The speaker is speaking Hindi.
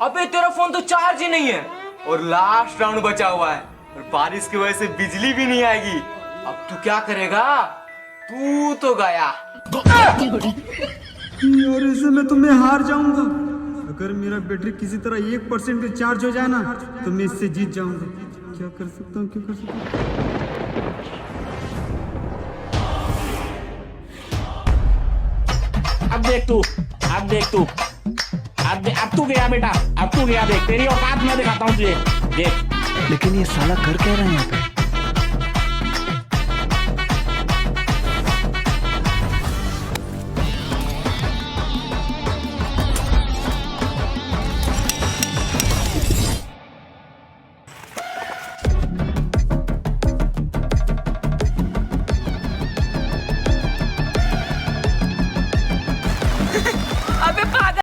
अबे तेरा फोन तो चार्ज ही नहीं है और लास्ट राउंड बचा हुआ है और बारिश की वजह से बिजली भी नहीं आएगी। अब तू क्या करेगा? तू तो गया। और ऐसे में तो मैं हार जाऊंगा। अगर मेरा बैटरी किसी तरह 1% भी चार्ज हो जाए ना तो मैं इससे जीत जाऊंगा। क्या कर सकता हूँ, क्या कर सकता हूँ? अब देख तू, अब देख तू, अब तू गया बेटा, अब तू गया। देख तेरी औकात मैं दिखाता हूँ तुझे, देख। लेकिन ये साला कर क्या रहा है यहाँ पे?